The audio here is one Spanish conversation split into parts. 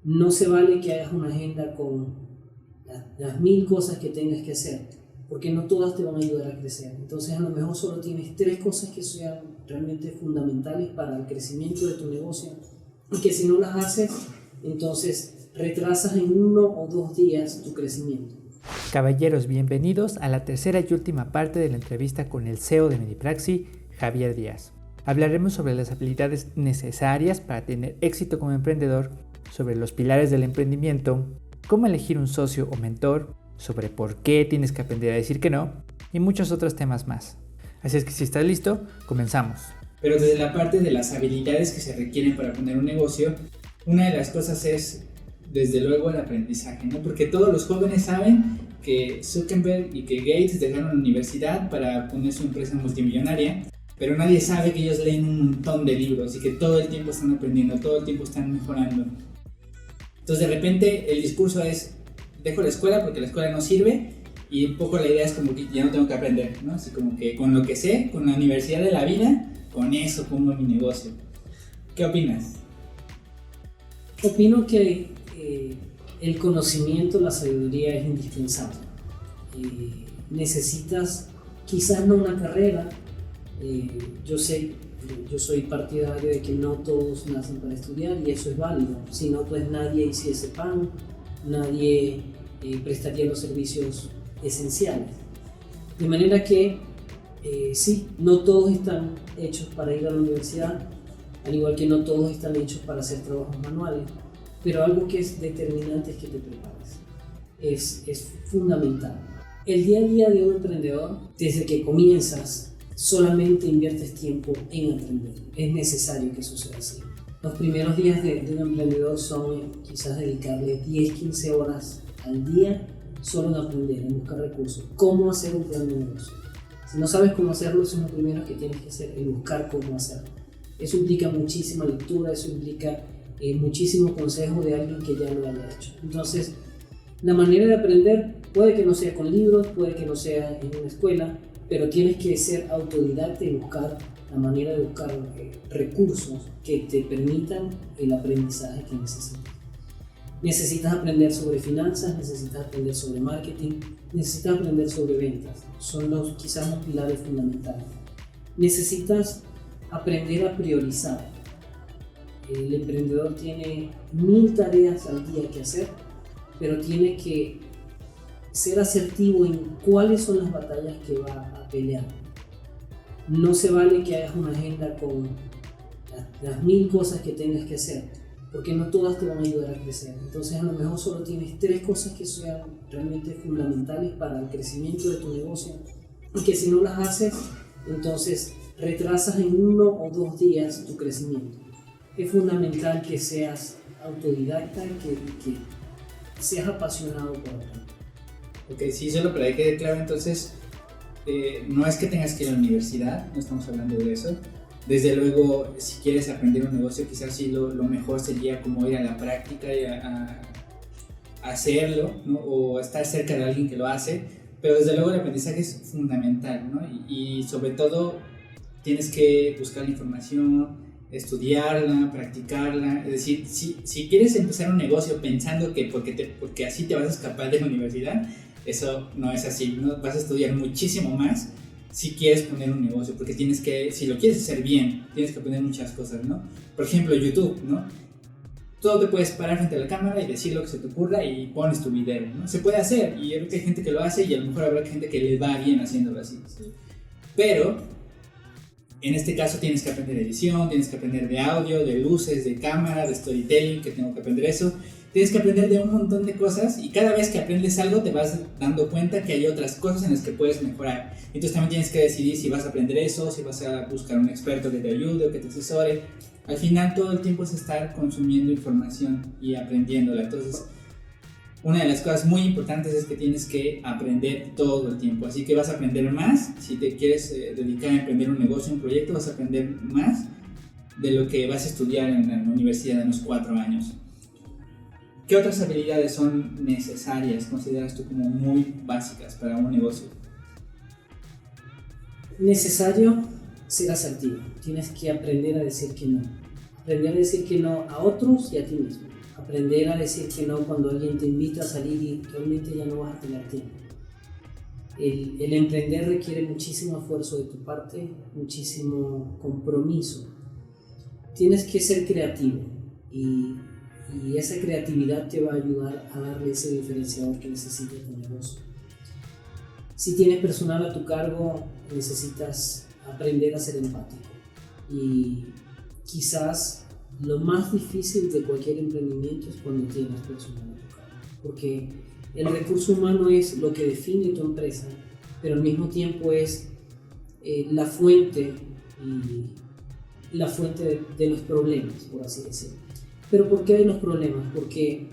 No se vale que hagas una agenda con las 1000 cosas que tengas que hacer, porque no todas te van a ayudar a crecer. Entonces a lo mejor solo tienes 3 cosas que sean realmente fundamentales para el crecimiento de tu negocio, y que si no las haces, entonces retrasas en 1 o 2 días tu crecimiento. Caballeros, bienvenidos a la tercera y última parte de la entrevista con el CEO de Medipraxi, Javier Díaz. Hablaremos sobre las habilidades necesarias para tener éxito como emprendedor, sobre los pilares del emprendimiento, cómo elegir un socio o mentor, sobre por qué tienes que aprender a decir que no y muchos otros temas más. Así es que si estás listo, comenzamos. Pero desde la parte de las habilidades que se requieren para poner un negocio, una de las cosas es, desde luego, el aprendizaje, ¿no? Porque todos los jóvenes saben que Zuckerberg y que Gates dejaron la universidad para poner su empresa multimillonaria, pero nadie sabe que ellos leen un montón de libros y que todo el tiempo están aprendiendo, todo el tiempo están mejorando. Entonces de repente el discurso es, dejo la escuela porque la escuela no sirve, y un poco la idea es como que ya no tengo que aprender, ¿no? Así como que con lo que sé, con la universidad de la vida, con eso pongo mi negocio. ¿Qué opinas? Opino que el conocimiento, la sabiduría es indispensable. Necesitas quizás no una carrera. Yo soy partidario de que no todos nacen para estudiar, y eso es válido. Si no, pues nadie hiciese pan, nadie prestaría los servicios esenciales. De manera que sí, no todos están hechos para ir a la universidad, al igual que no todos están hechos para hacer trabajos manuales, pero algo que es determinante es que te prepares. Es fundamental. El día a día de un emprendedor, desde que comienzas, solamente inviertes tiempo en aprender. Es necesario que suceda así. Los primeros días de un emprendedor son quizás dedicarle 10-15 horas al día solo en aprender, en buscar recursos. ¿Cómo hacer un plan de negocio? Si no sabes cómo hacerlo, eso es lo primero que tienes que hacer, es buscar cómo hacerlo. Eso implica muchísima lectura, eso implica muchísimo consejo de alguien que ya lo haya hecho. Entonces, la manera de aprender puede que no sea con libros, puede que no sea en una escuela, pero tienes que ser autodidacta y buscar la manera de buscar recursos que te permitan el aprendizaje que necesitas. Necesitas aprender sobre finanzas, necesitas aprender sobre marketing, necesitas aprender sobre ventas. Son quizás los pilares fundamentales. Necesitas aprender a priorizar. El emprendedor tiene 1000 tareas al día que hacer, pero tiene que ser asertivo en cuáles son las batallas que va a pelear. No se vale que hagas una agenda con las 1000 cosas que tengas que hacer, porque no todas te van a ayudar a crecer. Entonces a lo mejor solo tienes 3 cosas que sean realmente fundamentales para el crecimiento de tu negocio, y que si no las haces, entonces retrasas en 1 o 2 días tu crecimiento. Es fundamental que seas autodidacta y que seas apasionado por aprender. Ok, sí, solo para que quede claro, entonces, no es que tengas que ir a la universidad, no estamos hablando de eso. Desde luego, si quieres aprender un negocio, quizás sí lo mejor sería como ir a la práctica y a hacerlo, ¿no? O estar cerca de alguien que lo hace, pero desde luego el aprendizaje es fundamental, ¿no? Y sobre todo tienes que buscar la información, estudiarla, practicarla. Es decir, si quieres empezar un negocio pensando que porque así te vas a escapar de la universidad, eso no es así, ¿no? Vas a estudiar muchísimo más si quieres poner un negocio, porque si lo quieres hacer bien, tienes que aprender muchas cosas, ¿no? Por ejemplo, YouTube, ¿no? Todo te puedes parar frente a la cámara y decir lo que se te ocurra y pones tu video, ¿no? Se puede hacer, y yo creo que hay gente que lo hace, y a lo mejor habrá gente que le va bien haciéndolo así, ¿sí? Pero en este caso tienes que aprender edición, tienes que aprender de audio, de luces, de cámara, de storytelling, que tengo que aprender eso. Tienes que aprender de un montón de cosas, y cada vez que aprendes algo te vas dando cuenta que hay otras cosas en las que puedes mejorar. Entonces también tienes que decidir si vas a aprender eso, si vas a buscar un experto que te ayude o que te asesore. Al final todo el tiempo es estar consumiendo información y aprendiéndola. Entonces una de las cosas muy importantes es que tienes que aprender todo el tiempo. Así que vas a aprender más. Si te quieres dedicar a emprender un negocio, un proyecto, vas a aprender más de lo que vas a estudiar en la universidad en unos 4 años. ¿Qué otras habilidades son necesarias, consideras tú como muy básicas para un negocio? Necesario ser asertivo. Tienes que aprender a decir que no. Aprender a decir que no a otros y a ti mismo. aprender a decir que no cuando alguien te invita a salir y realmente ya no vas a tener tiempo. El emprender requiere muchísimo esfuerzo de tu parte, muchísimo compromiso. Tienes que ser creativo y esa creatividad te va a ayudar a darle ese diferenciador que necesita tu negocio. Si tienes personal a tu cargo, necesitas aprender a ser empático. Y quizás lo más difícil de cualquier emprendimiento es cuando tienes personal a tu cargo. Porque el recurso humano es lo que define tu empresa, pero al mismo tiempo es la fuente de los problemas, por así decirlo. ¿Pero por qué de los problemas? Porque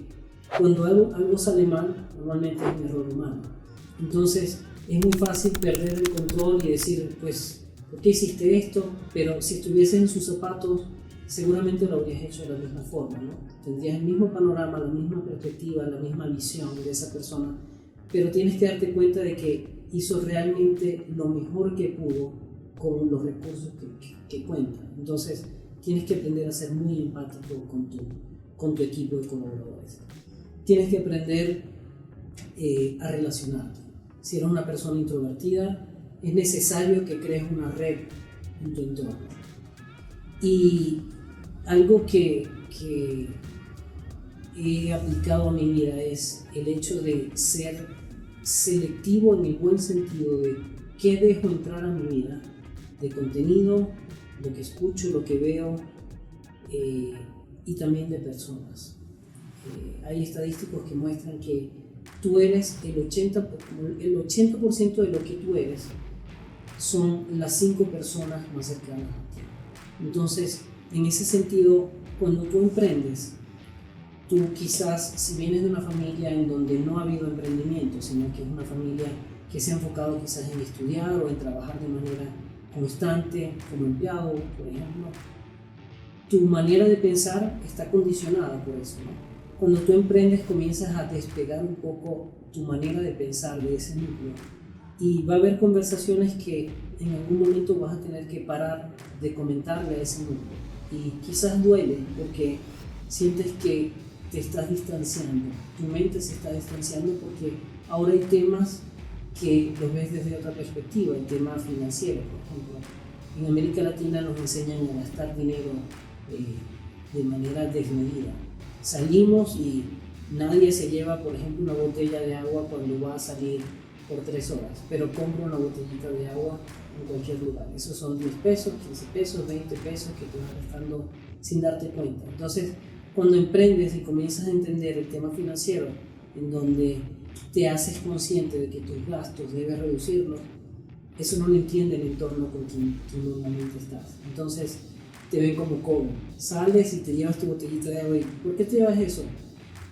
cuando algo sale mal, normalmente es un error humano. Entonces es muy fácil perder el control y decir, pues, ¿por qué hiciste esto? Pero si estuvieses en sus zapatos, seguramente lo habrías hecho de la misma forma, ¿no? Tendrías el mismo panorama, la misma perspectiva, la misma visión de esa persona, pero tienes que darte cuenta de que hizo realmente lo mejor que pudo con los recursos que cuenta. Entonces tienes que aprender a ser muy empático con tu equipo de colaboradores. Tienes que aprender a relacionarte. Si eres una persona introvertida, es necesario que crees una red en tu entorno. Y algo que he aplicado a mi vida es el hecho de ser selectivo en el buen sentido de qué dejo entrar a mi vida, de contenido, lo que escucho, lo que veo, y también de personas. Hay estadísticos que muestran que tú eres el 80% de lo que tú eres son las 5 personas más cercanas a ti. Entonces, en ese sentido, cuando tú emprendes, tú quizás, si vienes de una familia en donde no ha habido emprendimiento, sino que es una familia que se ha enfocado quizás en estudiar o en trabajar de manera constante como empleado, por ejemplo, tu manera de pensar está condicionada por eso, ¿no? Cuando tú emprendes comienzas a despegar un poco tu manera de pensar de ese núcleo y va a haber conversaciones que en algún momento vas a tener que parar de comentarle a ese núcleo y quizás duele porque sientes que te estás distanciando, tu mente se está distanciando porque ahora hay temas que los ves desde otra perspectiva, el tema financiero, por ejemplo. En América Latina nos enseñan a gastar dinero de manera desmedida. Salimos y nadie se lleva, por ejemplo, una botella de agua cuando va a salir por 3 horas, pero compra una botellita de agua en cualquier lugar. Esos son 10 pesos, 15 pesos, 20 pesos que te vas gastando sin darte cuenta. Entonces, cuando emprendes y comienzas a entender el tema financiero, en donde te haces consciente de que tus gastos debes reducirlos, eso no lo entiende el entorno con quien tú normalmente estás. Entonces te ven como cobro. Sales y te llevas tu botellita de agua y ¿por qué te llevas eso?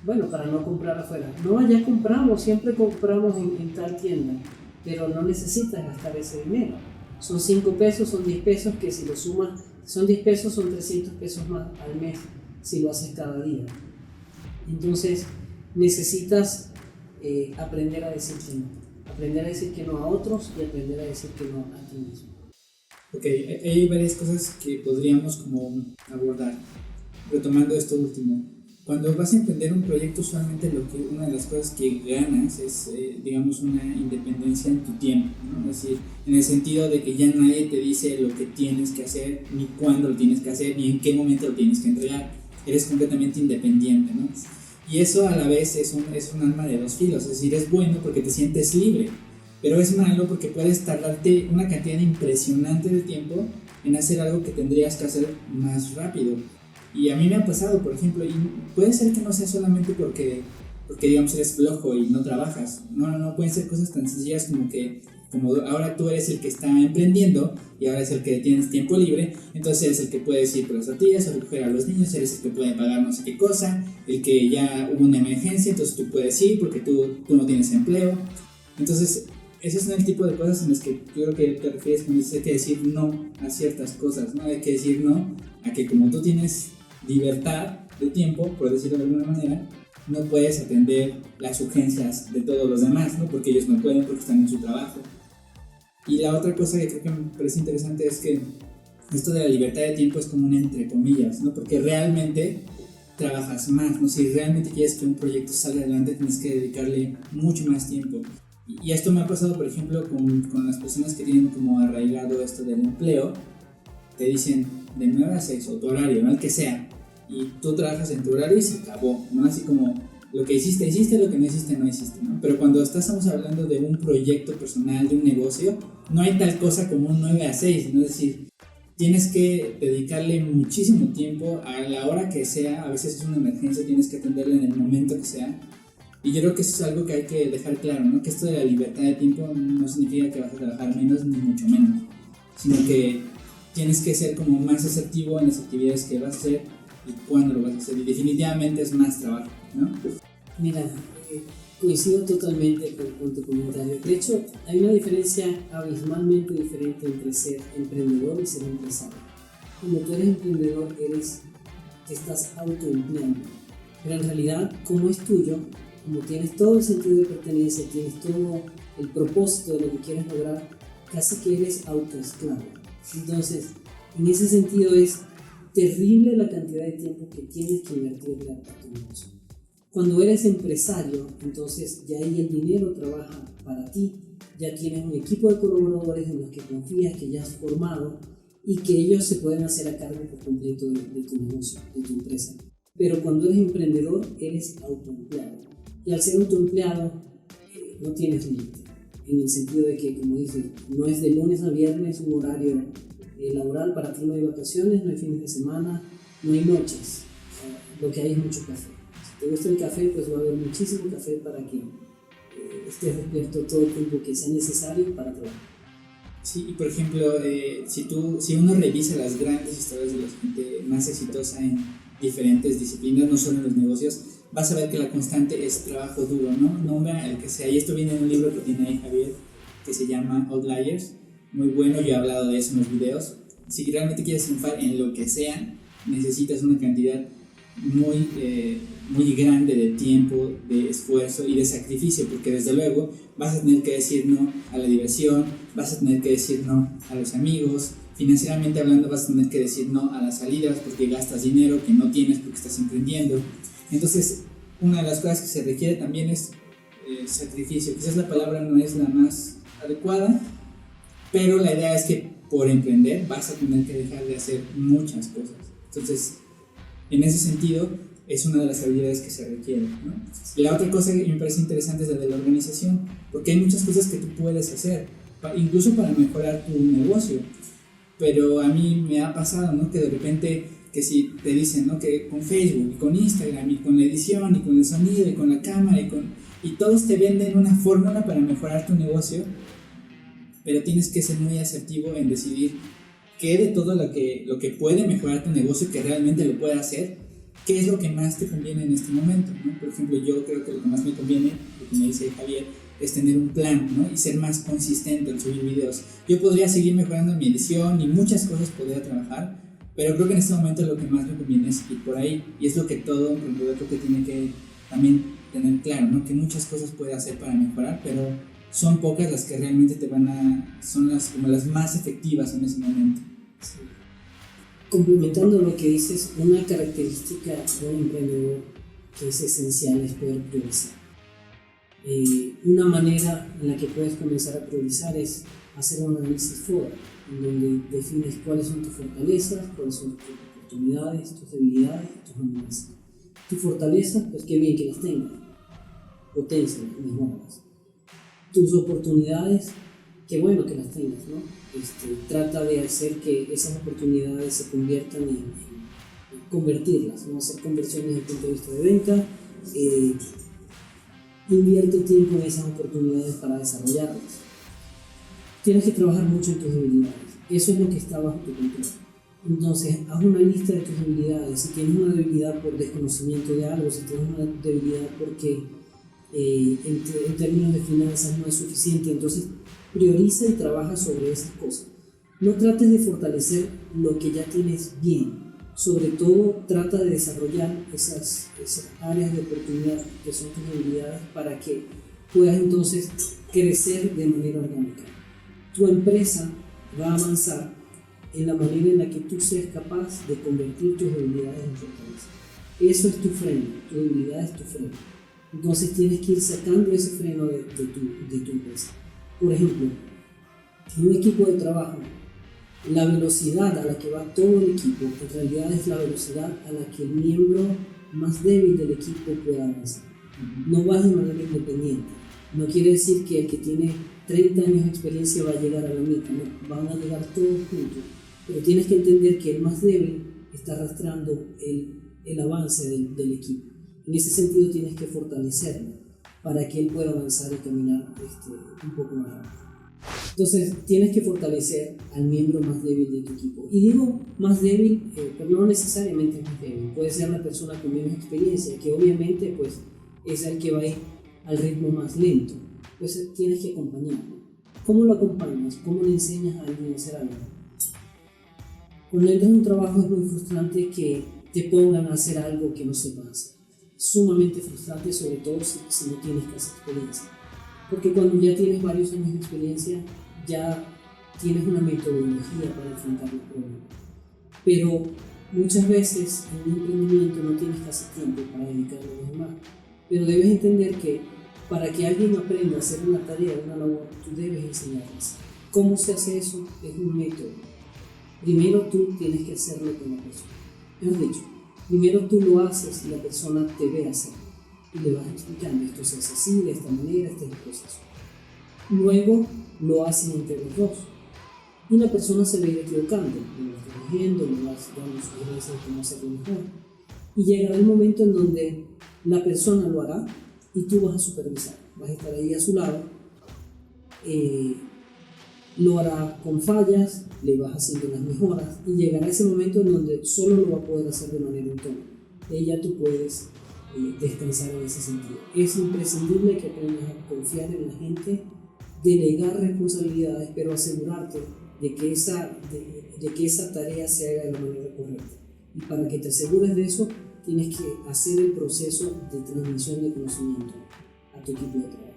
Bueno, para no comprar afuera. No, ya compramos, siempre compramos en tal tienda, pero no necesitas gastar ese dinero. Son 5 pesos, son 10 pesos que si lo sumas, son 10 pesos, son 300 pesos más al mes si lo haces cada día. Entonces necesitas aprender a decir que no. Aprender a decir que no a otros y aprender a decir que no a ti mismo. Ok, hay varias cosas que podríamos como abordar. Retomando esto último, cuando vas a emprender un proyecto, usualmente una de las cosas que ganas es, digamos, una independencia en tu tiempo, ¿no? Es decir, en el sentido de que ya nadie te dice lo que tienes que hacer, ni cuándo lo tienes que hacer, ni en qué momento lo tienes que entregar. Eres completamente independiente, ¿no? Y eso a la vez es un arma de 2 filos, es decir, es bueno porque te sientes libre, pero es malo porque puedes tardarte una cantidad impresionante de tiempo en hacer algo que tendrías que hacer más rápido. Y a mí me ha pasado, por ejemplo, y puede ser que no sea solamente porque digamos eres flojo y no trabajas. No, pueden ser cosas tan sencillas como ahora tú eres el que está emprendiendo y ahora es el que tienes tiempo libre, entonces eres el que puedes ir por las tortillas o recoger a los niños, eres el que puede pagar no sé qué cosa, el que ya hubo una emergencia, entonces tú puedes ir porque tú no tienes empleo. Entonces esos son el tipo de cosas en las que yo creo que te refieres cuando dices hay que decir no a ciertas cosas, ¿no? Hay que decir no a que como tú tienes libertad de tiempo, por decirlo de alguna manera, no puedes atender las urgencias de todos los demás, ¿no? Porque ellos no pueden porque están en su trabajo. Y la otra cosa que creo que me parece interesante es que esto de la libertad de tiempo es como un entre comillas, ¿no? Porque realmente trabajas más, ¿no? Si realmente quieres que un proyecto salga adelante, tienes que dedicarle mucho más tiempo. Y esto me ha pasado, por ejemplo, con las personas que tienen como arraigado esto del empleo. Te dicen de 9 a 6 o tu horario, ¿no? El que sea. Y tú trabajas en tu horario y se acabó, ¿no? Así como lo que hiciste, lo que no hiciste, no hiciste, ¿no? Pero cuando estamos hablando de un proyecto personal, de un negocio, no hay tal cosa como un 9 a 6, ¿no? Es decir, tienes que dedicarle muchísimo tiempo a la hora que sea. A veces es una emergencia, tienes que atenderla en el momento que sea. Y yo creo que eso es algo que hay que dejar claro, ¿no? Que esto de la libertad de tiempo no significa que vas a trabajar menos ni mucho menos, sino que tienes que ser como más asertivo en las actividades que vas a hacer y cuándo lo vas a hacer. Y definitivamente es más trabajo, ¿no? Mira, coincido totalmente con tu comentario. De hecho, hay una diferencia abismalmente diferente entre ser emprendedor y ser empresario. Cuando tú eres emprendedor, te estás autoempleando. Pero en realidad, como es tuyo, como tienes todo el sentido de pertenencia, tienes todo el propósito de lo que quieres lograr, casi que eres autoesclavo. Entonces, en ese sentido es terrible la cantidad de tiempo que tienes que invertirle a tu negocio. Cuando eres empresario, entonces ya ahí el dinero trabaja para ti, ya tienes un equipo de colaboradores en los que confías, que ya has formado y que ellos se pueden hacer a cargo por completo de tu negocio, de tu empresa. Pero cuando eres emprendedor, eres autoempleado. Y al ser autoempleado, no tienes límite. En el sentido de que, como dices, no es de lunes a viernes un horario laboral, para ti no hay vacaciones, no hay fines de semana, no hay noches. Lo que hay es mucho café. Si te gusta el café, pues va a haber muchísimo café para que estés despierto todo el tiempo que sea necesario para trabajar. Sí, y por ejemplo, si uno revisa las grandes historias de la gente más exitosa en diferentes disciplinas, no solo en los negocios, vas a ver que la constante es trabajo duro, ¿no? Nombra el que sea. Y esto viene en un libro que tiene ahí Javier, que se llama Outliers. Muy bueno, yo he hablado de eso en los videos. Si realmente quieres triunfar en lo que sea, necesitas una cantidad muy grande de tiempo, de esfuerzo y de sacrificio, porque desde luego vas a tener que decir no a la diversión, vas a tener que decir no a los amigos, financieramente hablando vas a tener que decir no a las salidas porque gastas dinero que no tienes porque estás emprendiendo. Entonces, una de las cosas que se requiere también es sacrificio. Quizás la palabra no es la más adecuada, pero la idea es que por emprender vas a tener que dejar de hacer muchas cosas. Entonces, en ese sentido, es una de las habilidades que se requieren, ¿no? Y la otra cosa que me parece interesante es la de la organización, porque hay muchas cosas que tú puedes hacer, incluso para mejorar tu negocio. Pero a mí me ha pasado, ¿no? Que de repente, que si te dicen, ¿no? Que con Facebook, y con Instagram, y con la edición, y con el sonido, y con la cámara, y todos te venden una fórmula para mejorar tu negocio, pero tienes que ser muy asertivo en decidir qué de todo lo que puede mejorar tu negocio, que realmente lo puede hacer, qué es lo que más te conviene en este momento, ¿no? Por ejemplo, yo creo que lo que más me conviene, lo que me dice Javier, es tener un plan, ¿no? Y ser más consistente en subir videos. Yo podría seguir mejorando mi edición y muchas cosas podría trabajar, pero creo que en este momento lo que más me conviene es ir por ahí, y es lo que todo emprendedor creo que tiene que también tener claro, ¿no? Que muchas cosas puede hacer para mejorar, pero son pocas las que realmente son como las más efectivas en ese momento. Sí. Complementando lo que dices, una característica de un emprendedor que es esencial es poder priorizar. Una manera en la que puedes comenzar a priorizar es hacer un análisis FODA, en donde defines cuáles son tus fortalezas, cuáles son tus oportunidades, tus debilidades y tus amenazas. Tus fortalezas, pues qué bien que las tengas, potencialas, mejorarlas. Tus oportunidades, qué bueno que las tengas, ¿no? Trata de hacer que esas oportunidades se conviertan en convertirlas, ¿no? Hacer conversiones desde el punto de vista de venta. Invierte tiempo en esas oportunidades para desarrollarlas. Tienes que trabajar mucho en tus debilidades. Eso es lo que está bajo tu control. Entonces, haz una lista de tus debilidades. Si tienes una debilidad por desconocimiento de algo, si tienes una debilidad porque en términos de finanzas no es suficiente, entonces prioriza y trabaja sobre esas cosas. No trates de fortalecer lo que ya tienes bien. Sobre todo, trata de desarrollar esas áreas de oportunidad que son tus debilidades para que puedas entonces crecer de manera orgánica. Tu empresa va a avanzar en la manera en la que tú seas capaz de convertir tus debilidades en fortaleza. Eso es tu freno, tu debilidad es tu freno. Entonces tienes que ir sacando ese freno de tu empresa. Por ejemplo, en un equipo de trabajo, la velocidad a la que va todo el equipo en realidad es la velocidad a la que el miembro más débil del equipo pueda avanzar. No vas de manera independiente. No quiere decir que el que tiene 30 años de experiencia va a llegar a la mitad, no, van a llegar todos juntos. Pero tienes que entender que el más débil está arrastrando el avance del equipo. En ese sentido tienes que fortalecerlo para que él pueda avanzar y caminar un poco más rápido. Entonces tienes que fortalecer al miembro más débil de tu equipo. Y digo más débil, pero no necesariamente es más débil. Puede ser una persona con menos experiencia, que obviamente pues, es el que va a ir al ritmo más lento. Pues tienes que acompañarlo. ¿Cómo lo acompañas? ¿Cómo le enseñas a alguien a hacer algo? Cuando entras en un trabajo es muy frustrante que te pongan a hacer algo que no sepas hacer. Sumamente frustrante, sobre todo si no tienes casi experiencia. Porque cuando ya tienes varios años de experiencia, ya tienes una metodología para enfrentar los problemas. Pero muchas veces en un emprendimiento no tienes casi tiempo para dedicarle a los demás. Pero debes entender que para que alguien aprenda a hacer una tarea, una labor, tú debes enseñarles. ¿Cómo se hace eso? Es un método. Primero tú tienes que hacerlo con la persona. Mejor dicho, primero tú lo haces y la persona te ve hacerlo. Y le vas explicando, esto se hace así, de esta manera, este es el proceso. Luego lo hacen entre los dos. Y la persona se va a ir equivocando, lo vas corrigiendo, le vas dando sugerencias de cómo hacerlo mejor. Y llegará el momento en donde la persona lo hará y tú vas a supervisar. Vas a estar ahí a su lado. Lo hará con fallas, le vas haciendo las mejoras y llegará ese momento en donde solo lo va a poder hacer de manera autónoma. Y ya tú puedes descansar en ese sentido. Es imprescindible que aprendas a confiar en la gente, delegar responsabilidades, pero asegurarte de que esa tarea se haga de la manera correcta. Y para que te asegures de eso, tienes que hacer el proceso de transmisión de conocimiento a tu equipo de trabajo.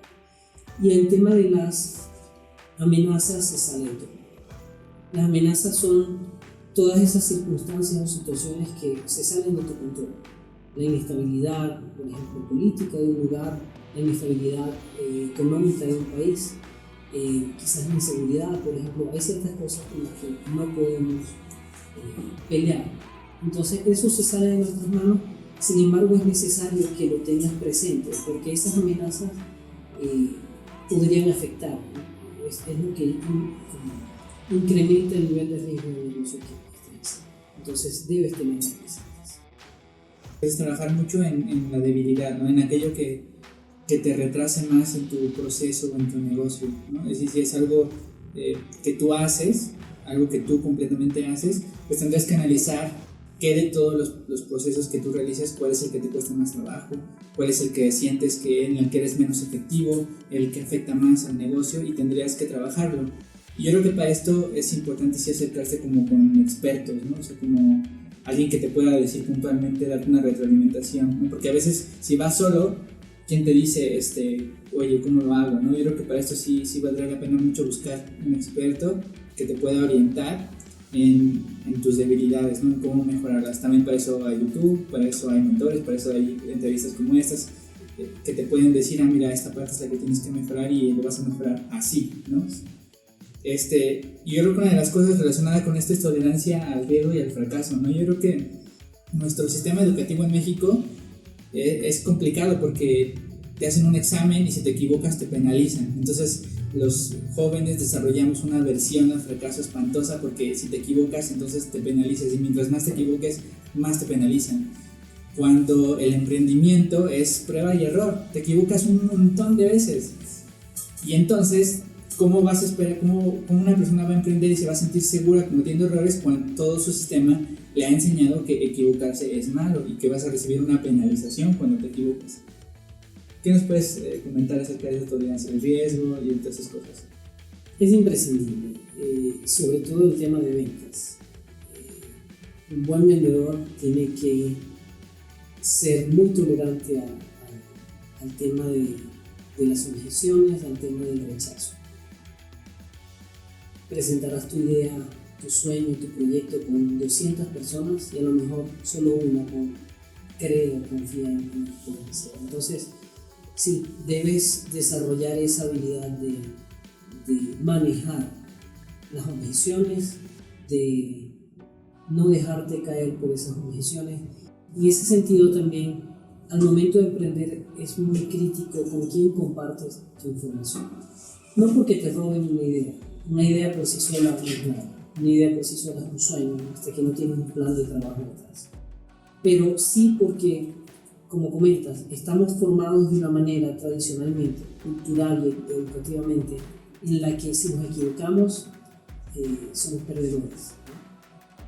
Y el tema de las amenazas se sale de todo. Las amenazas son todas esas circunstancias o situaciones que se salen de tu control. La inestabilidad, por ejemplo, política de un lugar, la inestabilidad económica de un país, quizás la inseguridad, por ejemplo, hay ciertas cosas con las que no podemos pelear. Entonces eso se sale de nuestras manos, sin embargo es necesario que lo tengas presente, porque esas amenazas podrían afectar, ¿no? Es lo que incrementa el nivel de riesgo del negocio que estés. Entonces debes tenerlo presente. Es trabajar mucho en la debilidad, ¿no? En aquello que te retrase más en tu proceso o en tu negocio, ¿no? Es decir, si es algo que tú haces, algo que tú completamente haces, pues tendrás que analizar qué de todos los procesos que tú realizas, cuál es el que te cuesta más trabajo, cuál es el que sientes que en el que eres menos efectivo, el que afecta más al negocio, y tendrías que trabajarlo. Y yo creo que para esto es importante sí acercarse como con expertos, ¿no? O sea, como alguien que te pueda decir puntualmente, darte una retroalimentación, ¿no? Porque a veces si vas solo, ¿quién te dice, oye, ¿cómo lo hago? ¿No? Yo creo que para esto sí valdría la pena mucho buscar un experto que te pueda orientar en tus debilidades, ¿no? En cómo mejorarlas. También para eso hay YouTube, para eso hay mentores, para eso hay entrevistas como estas que te pueden decir, mira, esta parte es la que tienes que mejorar y lo vas a mejorar así, ¿no? Y yo creo que una de las cosas relacionadas con esto es tolerancia al riesgo y al fracaso, ¿no? Yo creo que nuestro sistema educativo en México es complicado porque te hacen un examen y si te equivocas te penalizan. Entonces los jóvenes desarrollamos una aversión al fracaso espantosa porque si te equivocas entonces te penalizas y mientras más te equivoques más te penalizan. Cuando el emprendimiento es prueba y error, te equivocas un montón de veces y entonces ¿cómo vas a esperar, cómo una persona va a emprender y se va a sentir segura cometiendo errores cuando todo su sistema le ha enseñado que equivocarse es malo y que vas a recibir una penalización cuando te equivocas? ¿Qué nos puedes comentar acerca de esa tolerancia al riesgo y de todas esas cosas? Es imprescindible, sobre todo el tema de ventas. Un buen vendedor tiene que ser muy tolerante al tema de las objeciones, al tema del rechazo. Presentarás tu idea, tu sueño, tu proyecto con 200 personas y a lo mejor solo una con cree o confía en el potencial. Entonces, sí, debes desarrollar esa habilidad de manejar las objeciones, de no dejarte caer por esas objeciones. Y en ese sentido también, al momento de emprender, es muy crítico con quién compartes tu información. No porque te roben una idea por sí sola no es nada, una idea por sí sola es un sueño, hasta que no tienes un plan de trabajo detrás. Pero sí porque, como comentas, estamos formados de una manera tradicionalmente, cultural y educativamente, en la que si nos equivocamos, somos perdedores.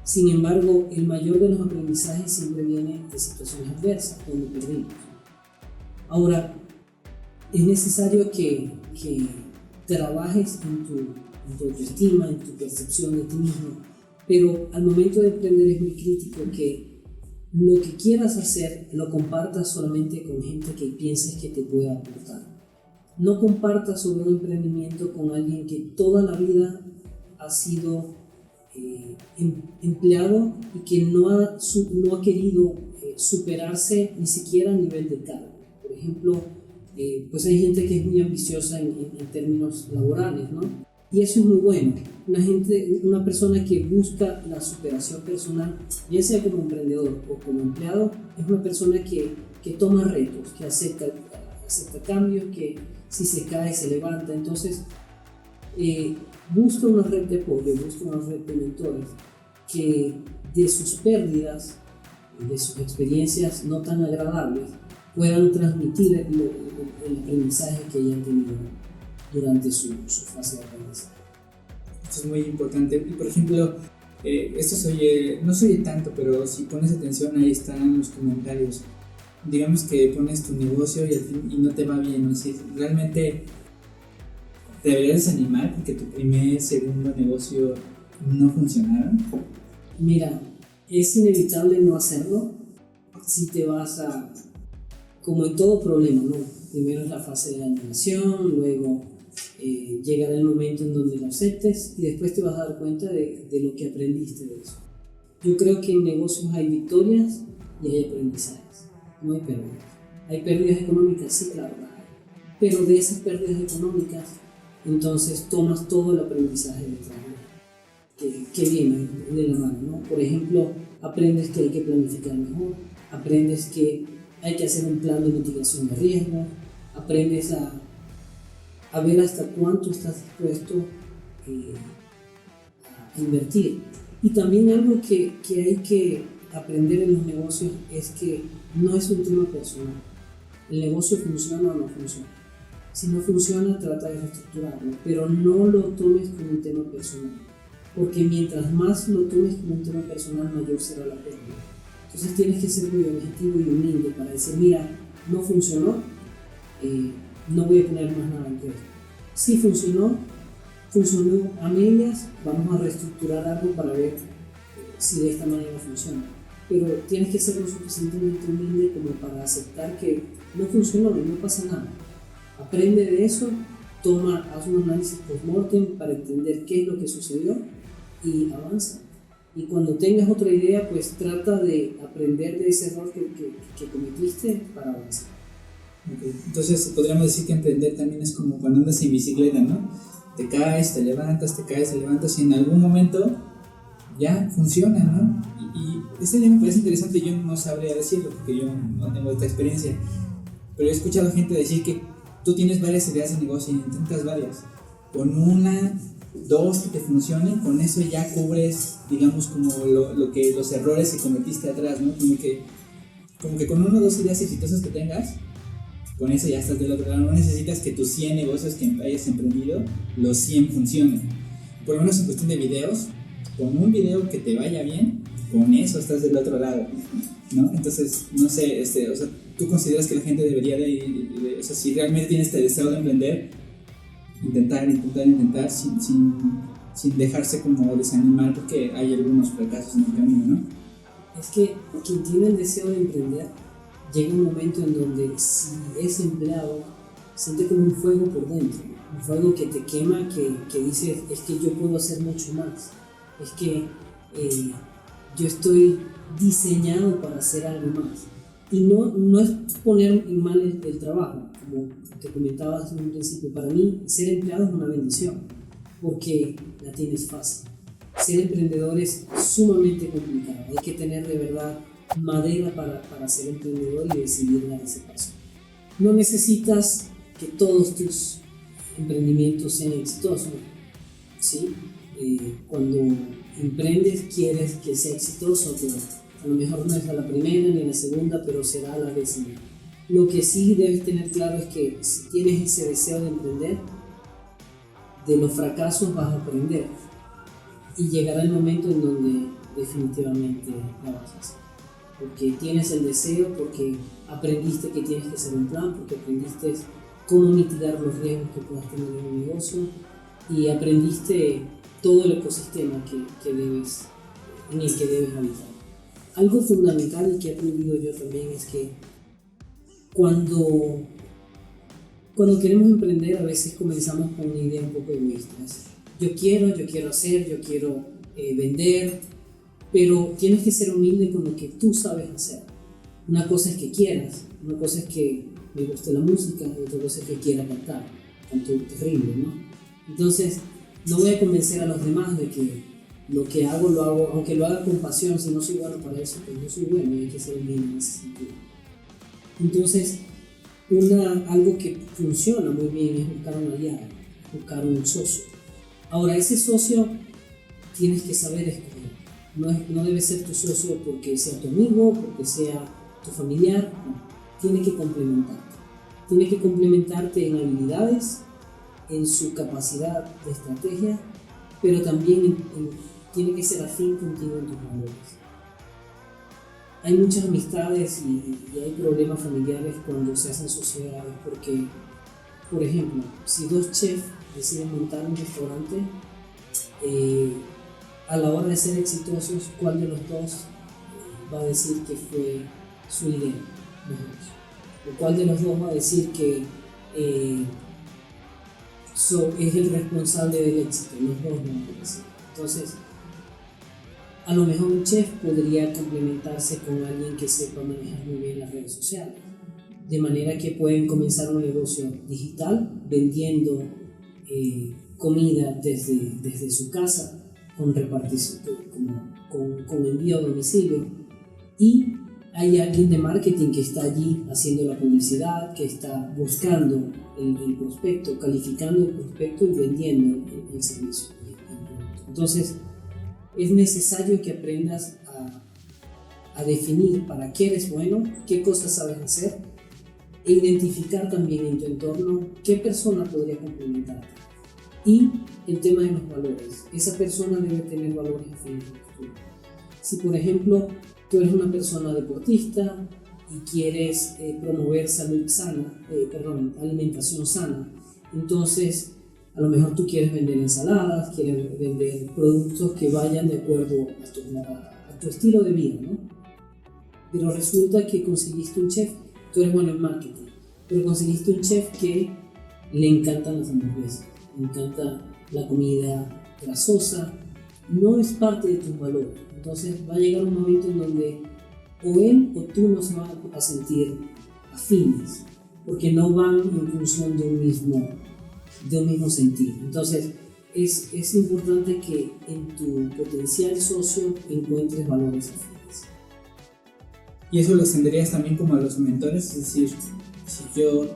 Sin embargo, el mayor de los aprendizajes siempre viene de situaciones adversas, donde perdimos. Ahora, es necesario que trabajes en tu autoestima, en tu percepción de ti mismo, pero al momento de emprender es muy crítico que lo que quieras hacer lo compartas solamente con gente que pienses que te pueda aportar. No compartas sobre un emprendimiento con alguien que toda la vida ha sido empleado y que no ha querido superarse ni siquiera a nivel de cargo. Por ejemplo, pues hay gente que es muy ambiciosa en términos laborales, ¿no? Y eso es muy bueno. Una persona que busca la superación personal, ya sea como emprendedor o como empleado, es una persona que toma retos, que acepta cambios, que si se cae se levanta. Entonces, busca una red de apoyo, busca una red de mentores que de sus pérdidas, de sus experiencias no tan agradables, puedan transmitir el aprendizaje que hayan tenido durante su fase de aprendizaje. Esto es muy importante. Y por ejemplo, esto no se oye tanto, pero si pones atención, ahí están los comentarios. Digamos que pones tu negocio y no te va bien, ¿no? Si realmente te deberías desanimar porque tu segundo negocio no funcionaron. Mira, es inevitable no hacerlo si te vas como en todo problema, ¿no? Primero es la fase de la animación, luego llegará el momento en donde lo aceptes y después te vas a dar cuenta de lo que aprendiste de eso. Yo creo que en negocios hay victorias y hay aprendizajes, no hay pérdidas. ¿Hay pérdidas económicas? Sí, claro, las hay. Pero de esas pérdidas económicas, entonces tomas todo el aprendizaje detrás que viene de la mano, ¿no? Por ejemplo, aprendes que hay que planificar mejor, aprendes que hay que hacer un plan de mitigación de riesgos, aprendes a ver hasta cuánto estás dispuesto a invertir. Y también algo que hay que aprender en los negocios es que no es un tema personal. El negocio funciona o no funciona. Si no funciona, trata de reestructurarlo, pero no lo tomes como un tema personal, porque mientras más lo tomes como un tema personal, mayor será la pérdida. Entonces tienes que ser muy objetivo y humilde para decir, mira, no funcionó, no voy a poner más nada en esto. Si funcionó a medias, vamos a reestructurar algo para ver si de esta manera funciona. Pero tienes que ser lo suficientemente humilde como para aceptar que no funcionó y no pasa nada. Aprende de eso, haz un análisis post-mortem para entender qué es lo que sucedió y avanza. Y cuando tengas otra idea, pues trata de aprender de ese error que cometiste para avanzar. Okay. Entonces podríamos decir que emprender también es como cuando andas en bicicleta, ¿no? Te caes, te levantas, y en algún momento ya funciona, ¿no? Y este día me parece interesante, yo no sabría decirlo porque yo no tengo esta experiencia, pero he escuchado gente decir que tú tienes varias ideas de negocio y intentas varias. Con una, dos que te funcionen, con eso ya cubres, digamos, como los errores que cometiste atrás, ¿no? Como que con una o dos ideas exitosas que tengas, con eso ya estás del otro lado. No necesitas que tus 100 negocios que hayas emprendido, los 100 funcionen. Por lo menos en cuestión de videos, con un video que te vaya bien, con eso estás del otro lado, ¿no? Entonces, no sé, o sea, ¿tú consideras que la gente debería o sea, si realmente tiene este deseo de emprender, intentar sin dejarse como desanimar porque hay algunos fracasos en el camino, ¿no? Es que quien tiene el deseo de emprender, llega un momento en donde si es empleado, siente como un fuego por dentro, un fuego que te quema, que dices, es que yo puedo hacer mucho más, es que yo estoy diseñado para hacer algo más. Y no es poner en mal el trabajo, como te comentaba en un principio. Para mí, ser empleado es una bendición, porque la tienes fácil. Ser emprendedor es sumamente complicado. Hay que tener de verdad madera para ser emprendedor y decidir dar ese paso. No necesitas que todos tus emprendimientos sean exitosos, ¿sí? Cuando emprendes quieres que sea exitoso, pero a lo mejor no es a la primera ni a la segunda, pero será a la décima. Lo que sí debes tener claro es que si tienes ese deseo de emprender, de los fracasos vas a aprender y llegará el momento en donde definitivamente la vas a hacer. Porque tienes el deseo, porque aprendiste que tienes que hacer un plan, porque aprendiste cómo mitigar los riesgos que puedas tener en un negocio y aprendiste todo el ecosistema en el que debes habitar. Algo fundamental y que he aprendido yo también es que cuando queremos emprender, a veces comenzamos con una idea un poco egoísta. Yo quiero hacer, yo quiero vender, pero tienes que ser humilde con lo que tú sabes hacer. Una cosa es que quieras, una cosa es que me guste la música y otra cosa es que quiera cantar. Tanto terrible, ¿no? Entonces, no voy a convencer a los demás de que lo que hago, lo hago, aunque lo haga con pasión. Si no soy bueno para eso, pues no soy bueno y hay que ser humilde en ese sentido. Entonces, algo que funciona muy bien es buscar un aliado, buscar un socio. Ahora, ese socio tienes que saber escoger. No debe ser tu socio porque sea tu amigo, porque sea tu familiar. No. Tiene que complementarte. Tiene que complementarte en habilidades, en su capacidad de estrategia, pero también tiene que ser afín contigo en tus valores. Hay muchas amistades y hay problemas familiares cuando se hacen sociedades porque, por ejemplo, si dos chefs deciden montar un restaurante, a la hora de ser exitosos, ¿cuál de los dos va a decir que fue su idea? ¿O cuál de los dos va a decir que es el responsable del éxito? Los dos no van a decir. Entonces, a lo mejor un chef podría complementarse con alguien que sepa manejar muy bien las redes sociales, de manera que pueden comenzar un negocio digital vendiendo comida desde su casa con repartición, con envío a domicilio, y hay alguien de marketing que está allí haciendo la publicidad, que está buscando el prospecto, calificando el prospecto y vendiendo el servicio. Entonces, es necesario que aprendas a definir para qué eres bueno, qué cosas sabes hacer, e identificar también en tu entorno qué persona podría complementarte. Y el tema de los valores. Esa persona debe tener valores afines a tú. Si, por ejemplo, tú eres una persona deportista y quieres promover alimentación sana, entonces a lo mejor tú quieres vender ensaladas, quieres vender productos que vayan de acuerdo a tu estilo de vida, ¿no? Pero resulta que conseguiste un chef, tú eres bueno en marketing, pero conseguiste un chef que le encantan las hamburguesas, le encanta la comida grasosa, no es parte de tus valores. Entonces va a llegar un momento en donde o él o tú no se van a sentir afines, porque no van en función de un mismo sentido. Entonces es importante que en tu potencial socio encuentres valores afines. Y eso lo extenderías también como a los mentores, es decir, si yo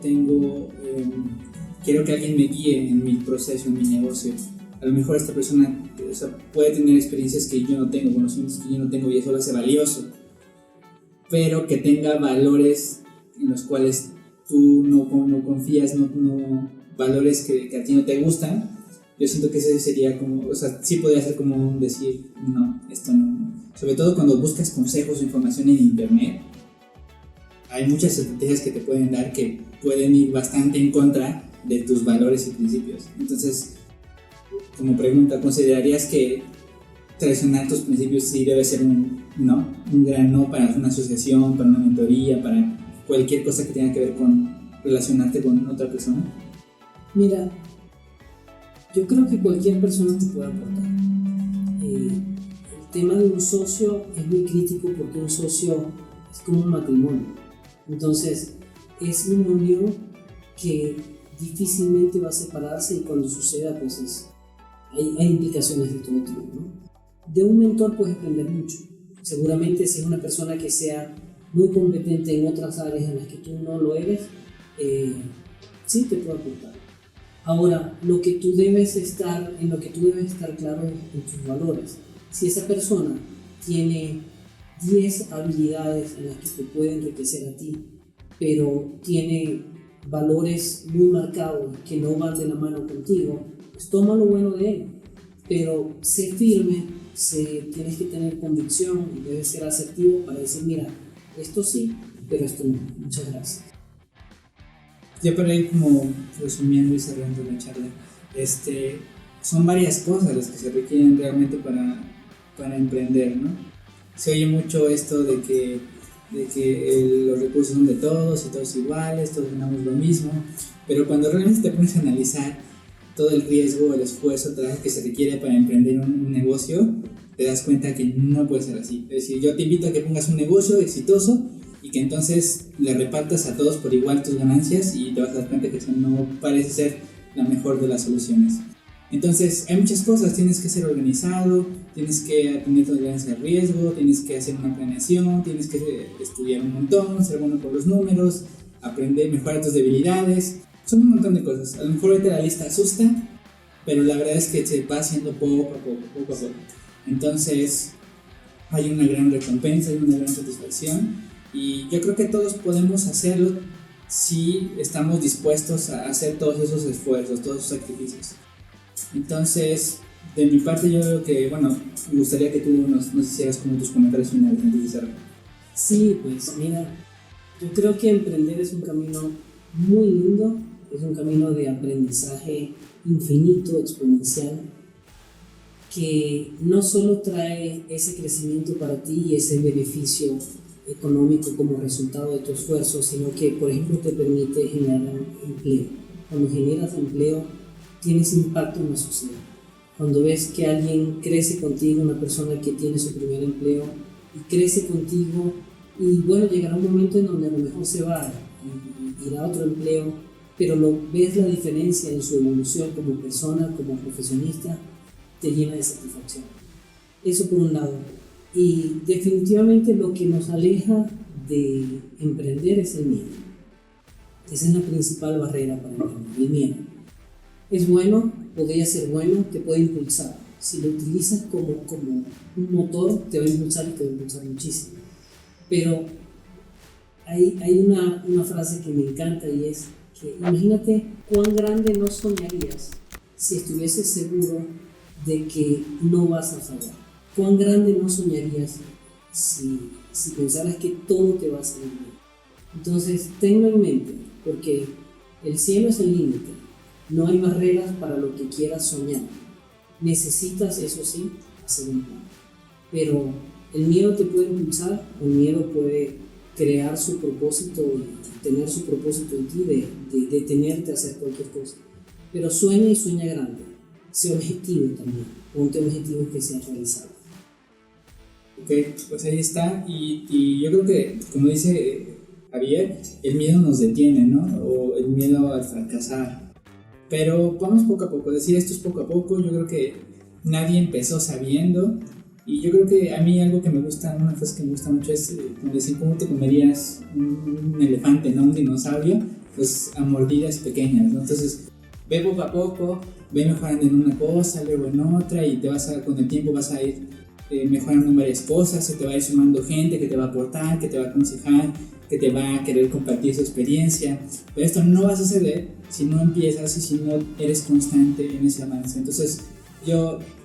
quiero que alguien me guíe en mi proceso, en mi negocio, a lo mejor esta persona puede tener experiencias que yo no tengo, conocimientos que yo no tengo, y eso lo hace valioso, pero que tenga valores en los cuales tú no confías, valores que a ti no te gustan. Yo siento que ese sería como, sí podría ser como un decir, no, esto no. Sobre todo cuando buscas consejos o información en internet, hay muchas estrategias que te pueden dar que pueden ir bastante en contra de tus valores y principios. Entonces, como pregunta, ¿considerarías que traicionar tus principios sí debe ser un gran no para una asociación, para una mentoría, para cualquier cosa que tenga que ver con relacionarte con otra persona? Mira, yo creo que cualquier persona te puede aportar. El tema de un socio es muy crítico porque un socio es como un matrimonio. Entonces, es una unión que difícilmente va a separarse y cuando suceda, pues hay implicaciones de todo tipo, ¿no? De un mentor puedes aprender mucho. Seguramente si es una persona que sea muy competente en otras áreas en las que tú no lo eres, sí te puede aportar. Ahora, en lo que tú debes estar claro en tus valores. Si esa persona tiene 10 habilidades en las que te puede enriquecer a ti, pero tiene valores muy marcados que no van de la mano contigo, pues toma lo bueno de él, pero sé firme, tienes que tener convicción y debes ser asertivo para decir, mira, esto sí, pero esto no. Muchas gracias. Ya para ir como resumiendo y cerrando la charla, son varias cosas las que se requieren realmente para emprender, ¿no? Se oye mucho esto de que los recursos son de todos y todos iguales, todos ganamos lo mismo, pero cuando realmente te pones a analizar todo el riesgo, el esfuerzo, el trabajo que se requiere para emprender un negocio, te das cuenta que no puede ser así. Es decir, yo te invito a que pongas un negocio exitoso y que entonces le repartas a todos por igual tus ganancias y te vas a dar cuenta que eso no parece ser la mejor de las soluciones. Entonces hay muchas cosas, tienes que ser organizado, tienes que atender tolerancia al riesgo, tienes que hacer una planeación, tienes que estudiar un montón, ser bueno por los números, aprender, mejorar tus debilidades, son un montón de cosas. A lo mejor ahorita la lista asusta, pero la verdad es que se va haciendo poco a poco. Entonces hay una gran recompensa, hay una gran satisfacción y yo creo que todos podemos hacerlo si estamos dispuestos a hacer todos esos esfuerzos, todos esos sacrificios. Entonces, de mi parte yo creo que, me gustaría que tú nos hicieras como tus comentarios finales antes de cerrar. Sí, pues mira, yo creo que emprender es un camino muy lindo, es un camino de aprendizaje infinito, exponencial, que no solo trae ese crecimiento para ti y ese beneficio económico como resultado de tu esfuerzo, sino que, por ejemplo, te permite generar empleo. Cuando generas empleo, tienes impacto en la sociedad. Cuando ves que alguien crece contigo, una persona que tiene su primer empleo y crece contigo, y llegará un momento en donde a lo mejor se va y irá a otro empleo, pero ves la diferencia en su evolución como persona, como profesionista, te llena de satisfacción. Eso por un lado. Y definitivamente lo que nos aleja de emprender es el miedo. Esa es la principal barrera para emprender, el miedo. Es bueno, podría ser bueno, te puede impulsar. Si lo utilizas como un motor, te va a impulsar y te va a impulsar muchísimo. Pero hay una frase que me encanta y es que imagínate cuán grande no soñarías si estuvieses seguro de que no vas a fallar. Cuán grande no soñarías si pensaras que todo te va a salir bien. Entonces, tenlo en mente, porque el cielo es el límite. No hay barreras para lo que quieras soñar. Necesitas, eso sí, hacer un plan. Pero el miedo te puede impulsar, el miedo puede crear su propósito y tener su propósito en ti de detenerte a hacer cualquier cosa. Pero sueña y sueña grande. Sé objetivo también. Ponte objetivos que sean realizables. Ok, pues ahí está. Y yo creo que, como dice Javier, el miedo nos detiene, ¿no? O el miedo al fracasar. Pero vamos poco a poco, decir esto es poco a poco. Yo creo que nadie empezó sabiendo. Y yo creo que a mí algo que me gusta, una frase que me gusta mucho es como decir, ¿cómo te comerías un elefante, ¿no? Un dinosaurio? Pues a mordidas pequeñas, ¿no? Entonces, ve poco a poco, ve mejorando en una cosa, luego en otra, y con el tiempo vas a ir mejorando en varias cosas, se te va a ir sumando gente que te va a aportar, que te va a aconsejar, que te va a querer compartir su experiencia. Pero esto no va a suceder si no empiezas y si no eres constante en ese avance. Entonces,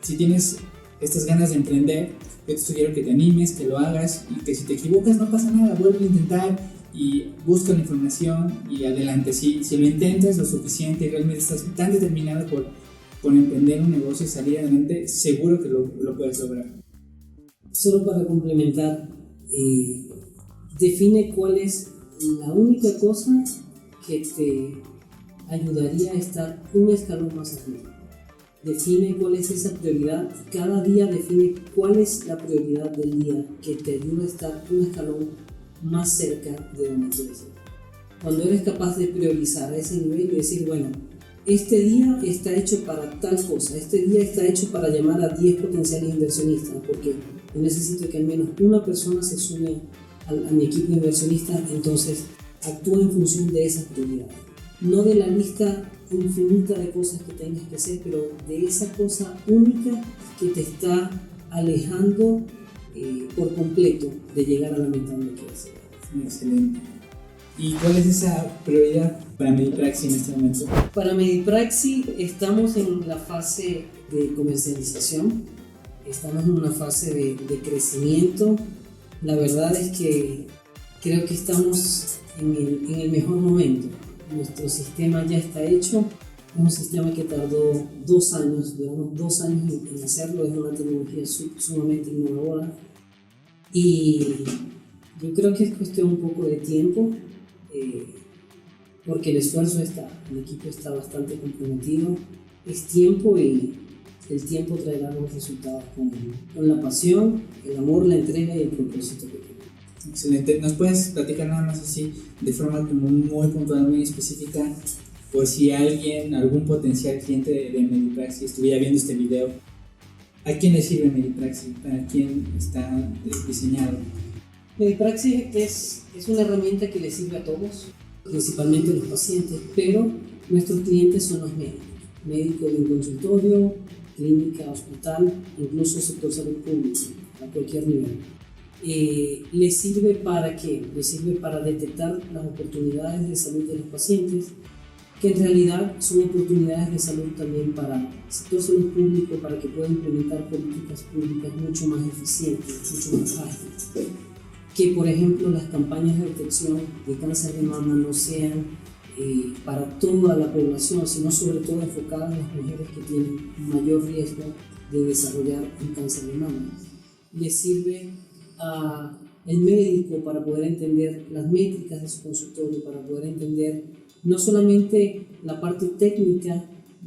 si tienes estas ganas de emprender, yo te sugiero que te animes, que lo hagas y que si te equivocas no pasa nada, vuelve a intentar y busca la información y adelante. Si lo intentas lo suficiente y realmente estás tan determinado por emprender un negocio y salir adelante, seguro que lo puedes lograr. Solo para complementar, define cuál es la única cosa que te ayudaría a estar un escalón más arriba. Define cuál es esa prioridad y cada día define cuál es la prioridad del día que te ayuda a estar un escalón más cerca de donde quieres ir. Cuando eres capaz de priorizar a ese nivel y decir, bueno, este día está hecho para tal cosa, este día está hecho para llamar a 10 potenciales inversionistas, porque yo necesito que al menos una persona se sume a mi equipo de inversionistas, entonces actúa en función de esas prioridades. No de la lista infinita de cosas que tengas que hacer, pero de esa cosa única que te está alejando por completo de llegar a la meta donde quieres llegar. Excelente. ¿Y cuál es esa prioridad para Medipraxi en este momento? Para Medipraxi estamos en la fase de comercialización, estamos en una fase de crecimiento. La verdad es que creo que estamos en el mejor momento. Nuestro sistema ya está hecho, es un sistema que tardó 2 años, duramos 2 años en hacerlo, es una tecnología sumamente innovadora y yo creo que es cuestión un poco de tiempo, porque el esfuerzo está, el equipo está bastante comprometido, es tiempo y el tiempo traerá los resultados con la pasión, el amor, la entrega y el propósito que tenemos. Excelente. ¿Nos puedes platicar nada más así, de forma como muy puntual, muy específica, por si alguien, algún potencial cliente de Medipraxi estuviera viendo este video? ¿A quién le sirve Medipraxi? ¿Para quién está diseñado? Medipraxi es una herramienta que le sirve a todos, principalmente a los pacientes, pero nuestros clientes son los médicos de un consultorio, clínica, hospital, incluso sector salud público, a cualquier nivel. ¿Le sirve para qué? Le sirve para detectar las oportunidades de salud de los pacientes, que en realidad son oportunidades de salud también para el sector salud público, para que pueda implementar políticas públicas mucho más eficientes, mucho más ágiles. Que, por ejemplo, las campañas de detección de cáncer de mama no sean para toda la población, sino sobre todo enfocadas en las mujeres que tienen mayor riesgo de desarrollar un cáncer de mama. Les sirve al médico para poder entender las métricas de su consultorio, para poder entender no solamente la parte técnica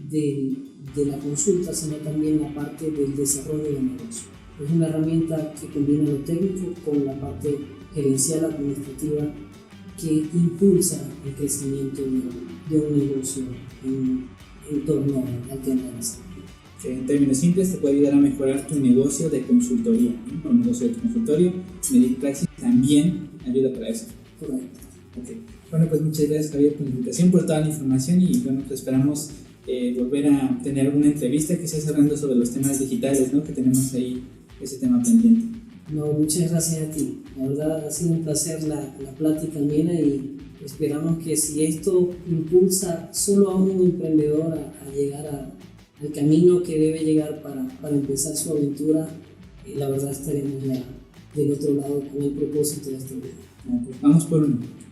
de la consulta, sino también la parte del desarrollo del negocio. Es una herramienta que combina lo técnico con la parte gerencial administrativa que impulsa el crecimiento de un negocio en torno al tema de la salud. En términos simples, te puede ayudar a mejorar tu negocio de consultoría, ¿no? Un negocio de tu consultorio. Medipraxi también ayuda para eso. Correcto. Okay. Bueno, pues muchas gracias, Javier, por la invitación, por toda la información y bueno, pues esperamos volver a tener alguna entrevista, quizás hablando sobre los temas digitales, ¿no? Que tenemos ahí ese tema pendiente. No, muchas gracias a ti. La verdad ha sido un placer la plática amena y esperamos que si esto impulsa solo a un emprendedor a llegar al camino que debe llegar para empezar su aventura, la verdad estaremos ya del otro lado con el propósito de este video. Pues vamos por uno.